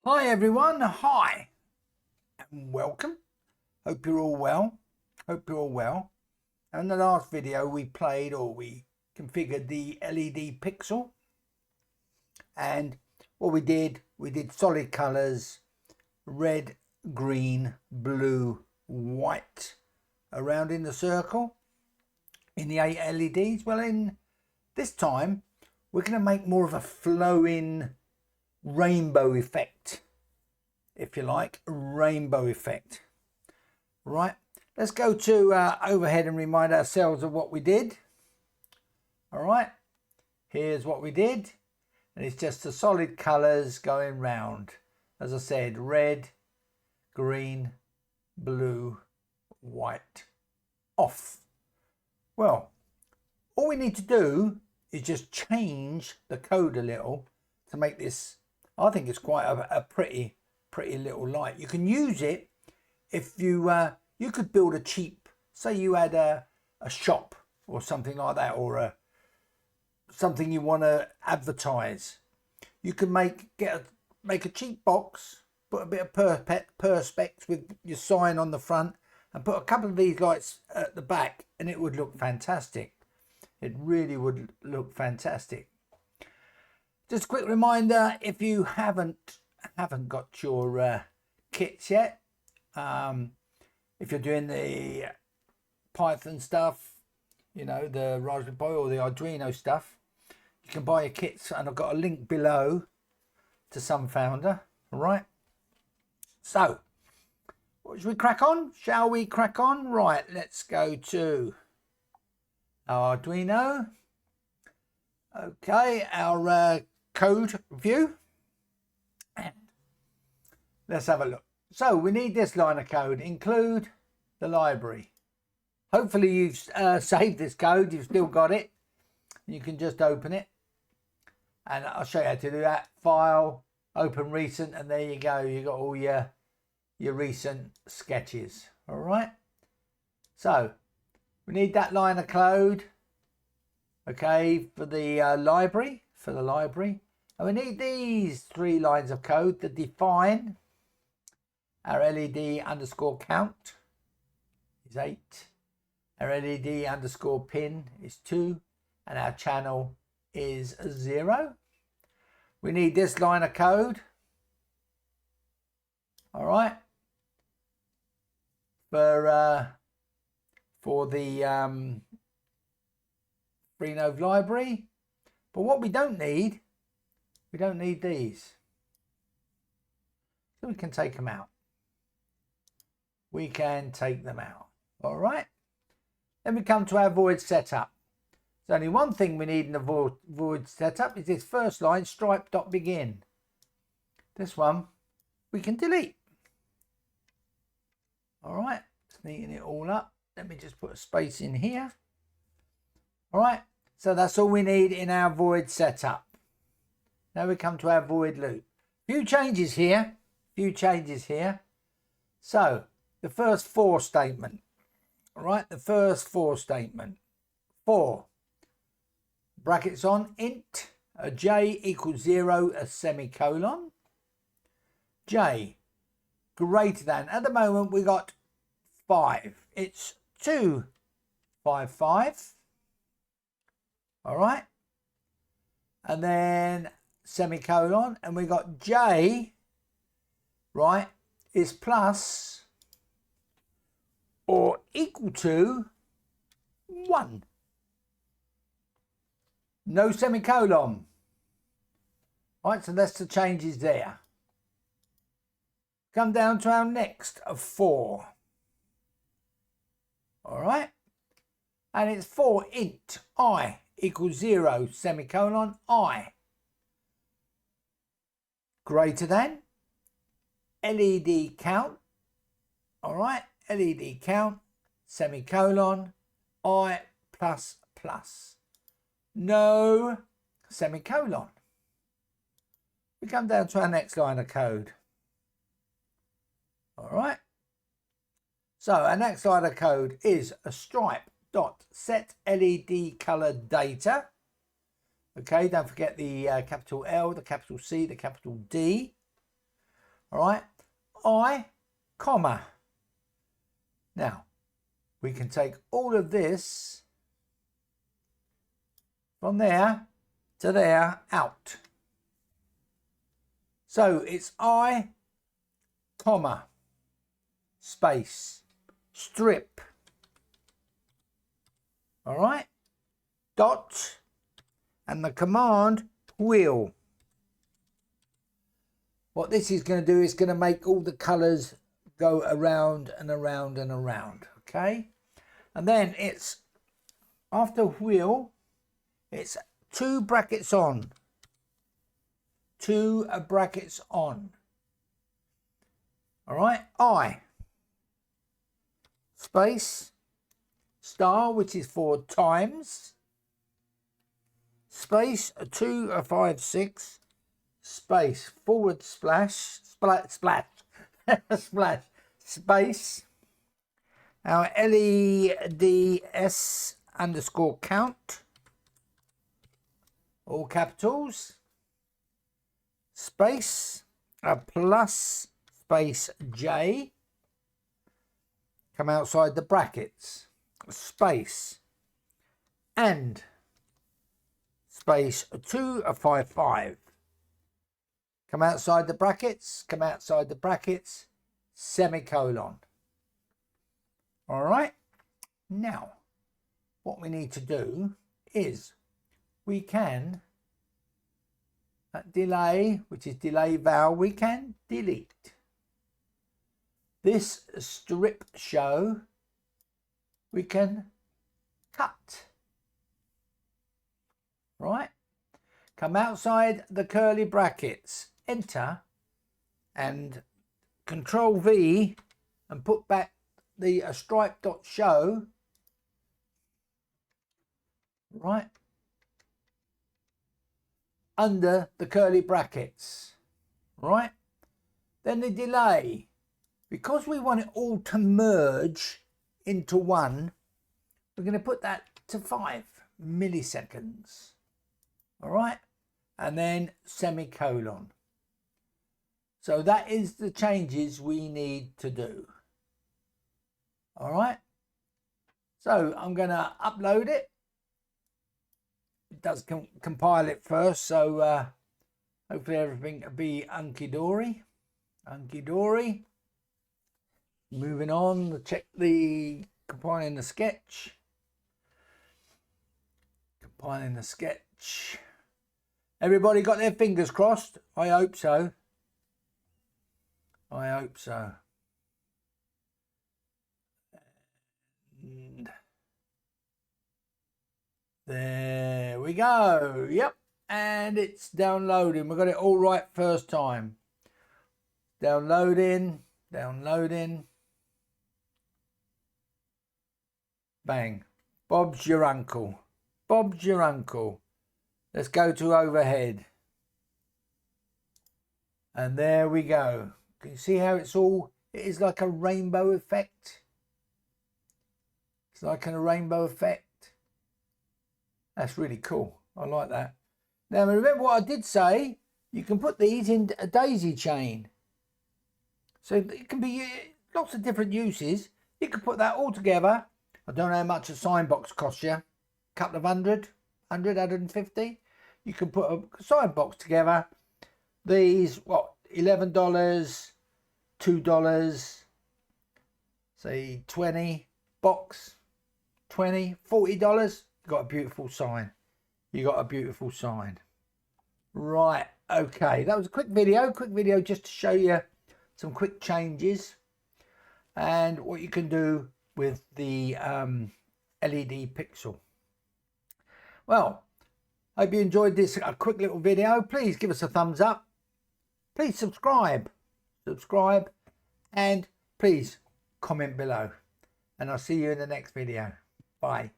Hi everyone, hi and welcome. Hope you're all well. In the last video we configured the LEDPixel, and what we did solid colours, red, green, blue, white around in the circle in the 8 LEDs. Well, in this time we're going to make more of a flowing rainbow effect, if you like, rainbow effect. Right, let's go to overhead and remind ourselves of what we did. All right, here's what we did, and it's just the solid colors going round. As I said, red, green, blue, white, off. Well, all we need to do is just change the code a little to make this, I think it's quite a pretty little light. You can use it if you you could build a cheap, say you had a shop or something like that, or something you want to advertise. You can make a cheap box, put a bit of perspex with your sign on the front, and put a couple of these lights at the back, and it would look fantastic. It really would look fantastic. Just a quick reminder, if you haven't got your kits yet, if you're doing the Python stuff, you know, the Raspberry Pi or the Arduino stuff, you can buy your kits, and I've got a link below to Sunfounder. All right, so what should we crack on? Shall we crack on? Right, let's go to our Arduino. Okay, our code view, and let's have a look. So we need this line of code: include the library. Hopefully you've saved this code, you've still got it. You can just open it, and I'll show you how to do that. File, open recent, and there you go. You got all your recent sketches. All right, so we need that line of code, okay, for the library, and we need these 3 lines of code to define our LED underscore count is 8, our LED underscore pin is 2, and our channel is 0. We need this line of code, all right, for the FreeNode library. But what we don't need these, so we can take them out. All right, then we come to our void setup. There's only one thing we need in the void setup, is this first line, stripe.begin. This one we can delete. All right, just neaten it all up. Let me just put a space in here. All right, so that's all we need in our void setup. Now we come to our void loop. Few changes here. So the first for statement. All right, the first for statement. For, brackets on, int, a j equals 0, a semicolon. J greater than, at the moment we got 5. It's 255. All right, and then semicolon, and we got j, right, is plus or equal to 1. No semicolon. Right, so that's the changes there. Come down to our next of 4. All right, and it's for int I equals 0, semicolon, I greater than LED count. All right, LED count, semicolon, I plus plus, no semicolon. We come down to our next line of code. All right, so our next line of code is a stripe.set LED color data. Okay, don't forget the capital L, the capital C, the capital D. All right, I, comma. Now, we can take all of this from there to there, out. So it's I, comma, space, strip. All right, dot, and the command wheel. What this is going to do is going to make all the colours go around and around and around, okay? And then it's, after wheel, it's 2 brackets on. 2 brackets on. All right, I, space, star, which is for times, space, 256, space, forward slash, splash, splash, space, our LEDS underscore count, all capitals, space, a plus, space J, come outside the brackets, space, and space 255. Come outside the brackets, come outside the brackets, semicolon. All right. Now, what we need to do is we can, that delay, which is delay val, we can delete. This strip show, we can cut. Right. Come outside the curly brackets, enter, and Control V, and put back the stripe dot show, right, under the curly brackets, right. Then the delay, because we want it all to merge into one, we're going to put that to 5 milliseconds, all right, and then semicolon. So that is the changes we need to do. All right. So I'm going to upload it. It does compile it first. So hopefully everything will be hunky-dory. Hunky-dory. Moving on, check the compiling the sketch. Compiling the sketch. Everybody got their fingers crossed? I hope so. I hope so. And there we go. Yep. And it's downloading. We got it all right first time. Downloading. Downloading. Bang. Bob's your uncle. Bob's your uncle. Let's go to overhead. And there we go. Can you see how it's all, it is like a rainbow effect? It's like a rainbow effect. That's really cool. I like that. Now remember what I did say, you can put these in a daisy chain. So it can be lots of different uses. You can put that all together. I don't know how much a sign box costs you. A couple of hundred, 150. You can put a sign box together. These, what, $11, $2, say 20 box, 20, $40. You got a beautiful sign. You got a beautiful sign. Right, okay, that was a quick video just to show you some quick changes and what you can do with the LEDPixel. Well, hope you enjoyed this quick little video. Please give us a thumbs up. Please subscribe, and please comment below. And I'll see you in the next video. Bye.